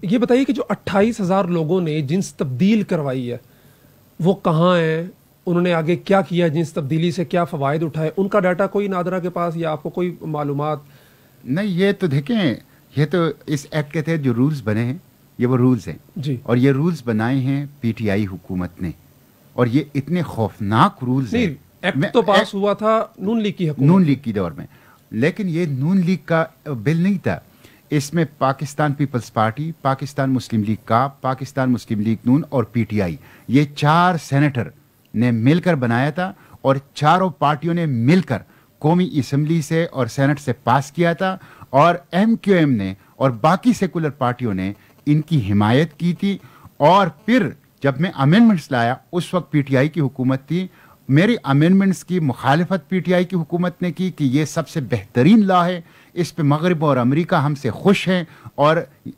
یہ بتائیے کہ جو 28,000 لوگوں نے جنس تبدیل کروائی ہے وہ کہاں ہیں، انہوں نے آگے کیا کیا، جنس تبدیلی سے کیا فوائد اٹھائے، ان کا ڈیٹا کوئی نادرہ کے پاس یا آپ کو کوئی معلومات؟ نہیں، یہ تو دیکھیں، یہ تو اس ایکٹ کے تحت جو رولز بنے ہیں یہ وہ رولز ہیں جی، اور یہ رولز بنائے ہیں پی ٹی آئی حکومت نے، اور یہ اتنے خوفناک رولز ہیں۔ ایکٹ تو پاس ہوا تھا نون لیگ کی حکومت، نون لیگ کی دور میں، لیکن یہ نون لیگ کا بل نہیں تھا، اس میں پاکستان پیپلز پارٹی، پاکستان مسلم لیگ کاپ، پاکستان مسلم لیگ نون اور پی ٹی آئی، یہ 4 سینیٹر نے مل کر بنایا تھا، اور چاروں پارٹیوں نے مل کر قومی اسمبلی سے اور سینٹ سے پاس کیا تھا، اور ایم کیو ایم نے اور باقی سیکولر پارٹیوں نے ان کی حمایت کی تھی۔ اور پھر جب میں امینڈمنٹس لایا، اس وقت پی ٹی آئی کی حکومت تھی، میری امینڈمنٹس کی مخالفت پی ٹی آئی کی حکومت نے کی کہ یہ سب سے بہترین لا ہے، اس پہ مغرب اور امریکہ ہم سے خوش ہیں، اور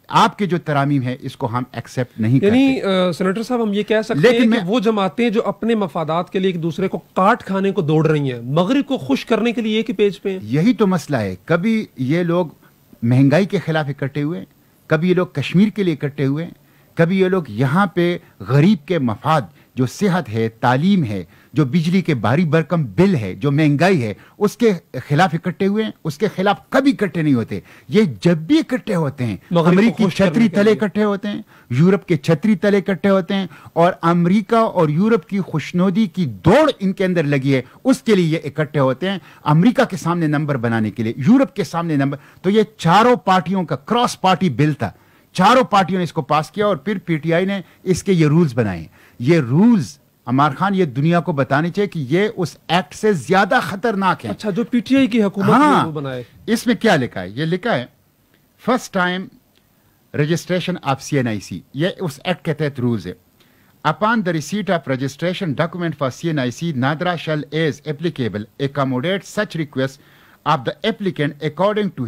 آپ کے جو ترامیم ہے اس کو ہم ایکسیپٹ نہیں کرتے۔ یعنی سینیٹر صاحب ہم یہ کہہ سکتے ہیں کہ وہ جماعتیں جو اپنے مفادات کے لیے ایک دوسرے کو کاٹ کھانے کو دوڑ رہی ہیں، مغرب کو خوش کرنے کے لیے ایک ہی پیج پہ ہیں۔ یہی تو مسئلہ ہے، کبھی یہ لوگ مہنگائی کے خلاف اکٹھے ہوئے، کبھی یہ لوگ کشمیر کے لیے اکٹھے ہوئے، کبھی یہ لوگ یہاں پہ غریب کے مفاد، جو صحت ہے، تعلیم ہے، جو بجلی کے بھاری بھرکم بل ہے، جو مہنگائی ہے، اس کے خلاف اکٹھے ہوئے ہیں۔ اس کے خلاف کبھی اکٹھے نہیں ہوتے، یہ جب بھی اکٹھے ہوتے ہیں امریکی چھتری تلے اکٹھے ہوتے ہیں، یورپ کے چھتری تلے اکٹھے ہوتے ہیں، اور امریکہ اور یورپ کی خوشنودی کی دوڑ ان کے اندر لگی ہے، اس کے لیے یہ اکٹھے ہوتے ہیں، امریکہ کے سامنے نمبر بنانے کے لیے، یورپ کے سامنے نمبر۔ تو یہ چاروں پارٹیوں کا کراس پارٹی بل تھا، چاروں پارٹیوں نے اس کو پاس کیا، اور پھر پی ٹی آئی نے اس کے یہ رولز بنائے۔ یہ رولز عمار خان یہ دنیا کو بتانے چاہیے کہ یہ اس ایکٹ سے زیادہ خطرناک ہے۔ اچھا، جو پی ٹی آئی کی حکومت نے وہ بنائے، اس میں کیا لکھا ہے؟ یہ لکھا ہے first time registration of C N I C, یہ اس ایکٹ کے تحت رولز ہے۔ Upon the receipt of registration document for C N I C, NADRA shall as applicable accommodate such request of the applicant according to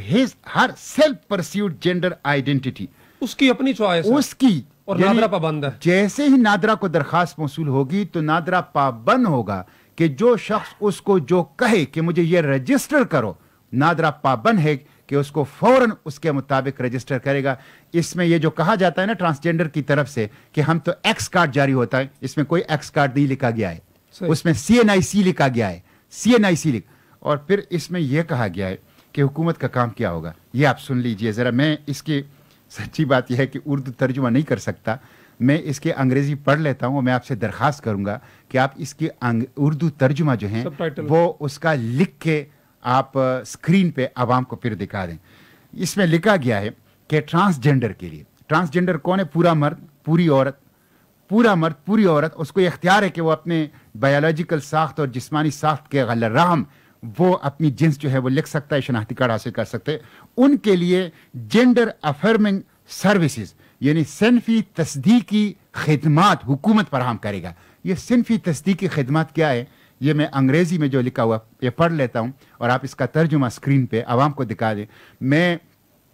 her self perceived gender identity. اس کی اپنی choice, اس کی، اور نادرا پابند ہے۔ جیسے ہی نادرا کو درخواست موصول ہوگی تو نادرا پابند ہوگا کہ جو شخص اس کو جو کہے کہ مجھے یہ رجسٹر کرو، نادرا پابند ہے کہ اس کو فوراً اس کے مطابق رجسٹر کرے گا۔ اس میں یہ جو کہا جاتا ہے نا ٹرانسجینڈر کی طرف سے کہ ہم تو ایکس کارڈ جاری ہوتا ہے، اس میں کوئی ایکس کارڈ نہیں لکھا گیا ہے، اس میں سی این آئی سی لکھا گیا ہے، سی این آئی سی اور پھر اس میں یہ کہا گیا ہے کہ حکومت کا کام کیا ہوگا۔ یہ آپ سن لیجئے ذرا، میں اس کی سچی بات یہ ہے کہ اردو ترجمہ نہیں کر سکتا، میں اس کے انگریزی پڑھ لیتا ہوں، اور میں آپ سے درخواست کروں گا کہ آپ اس کی اردو ترجمہ جو ہیں وہ اس کا لکھ کے آپ اسکرین پہ عوام کو پھر دکھا دیں۔ اس میں لکھا گیا ہے کہ ٹرانسجینڈر کے لیے، ٹرانسجینڈر کون ہے؟ پورا مرد پوری عورت، پورا مرد پوری عورت، اس کو اختیار ہے کہ وہ اپنے بایولوجیکل ساخت اور جسمانی ساخت کے رحم وہ اپنی جنس جو ہے وہ لکھ سکتا ہے، شناختی کارڈ حاصل کر سکتے ہیں۔ ان کے لیے جینڈر افرمنگ سروسز یعنی صنفی تصدیقی خدمات حکومت فراہم کرے گا۔ یہ صنفی تصدیقی خدمات کیا ہے؟ یہ میں انگریزی میں جو لکھا ہوا یہ پڑھ لیتا ہوں، اور آپ اس کا ترجمہ اسکرین پہ عوام کو دکھا دیں۔ میں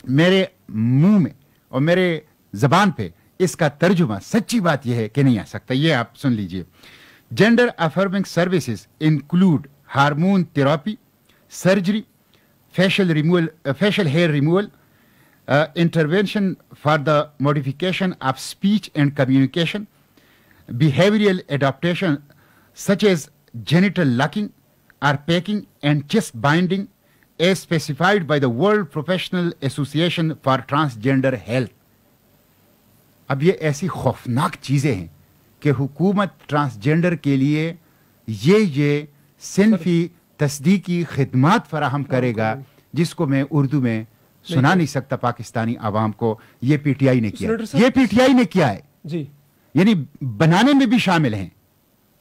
میرے منہ میں اور میرے زبان پہ اس کا ترجمہ سچی بات یہ ہے کہ نہیں آ سکتا، یہ آپ سن لیجئے۔ Gender affirming services include hormone therapy, surgery, facial hair removal, intervention for the modification of speech and communication, behavioral adaptation such as genital locking or packing and chest binding as specified by the World Professional Association for Transgender Health۔ اب یہ ایسی خوفناک چیزیں ہیں کہ حکومت transgender کے لیے یہ صنفی تصدیقی خدمات فراہم کرے گا، جس کو میں اردو میں سنا نہیں سکتا پاکستانی عوام کو۔ یہ پی ٹی آئی نے کیا، یہ پی ٹی آئی نے کیا ہے جی، یعنی بنانے میں بھی شامل ہیں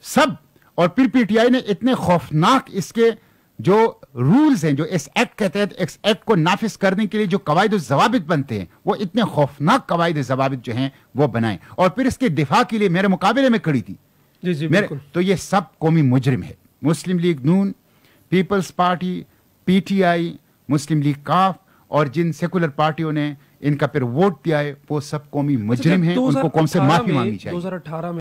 سب۔ اور پھر پی ٹی آئی نے اتنے خوفناک اس کے جو رولز ہیں، جو اس ایکٹ کے تحت اس ایکٹ کو نافذ کرنے کے لیے جو قواعد و ضوابط بنتے ہیں، وہ اتنے خوفناک قواعد و ضوابط جو ہیں وہ بنائیں، اور پھر اس کے دفاع کے لیے میرے مقابلے میں کھڑی تھی۔ جی جی تو یہ سب قومی مجرم ہے۔ مسلم لیگ نون، People's Party, P T I, Muslim League کاف، اور جن سیکولر پارٹیوں نے ان کا پھر ووٹ دیا ہے، وہ سب قومی مجرم ہیں، ان کو قوم سے معافی مانگنی چاہیے۔ 2018 میں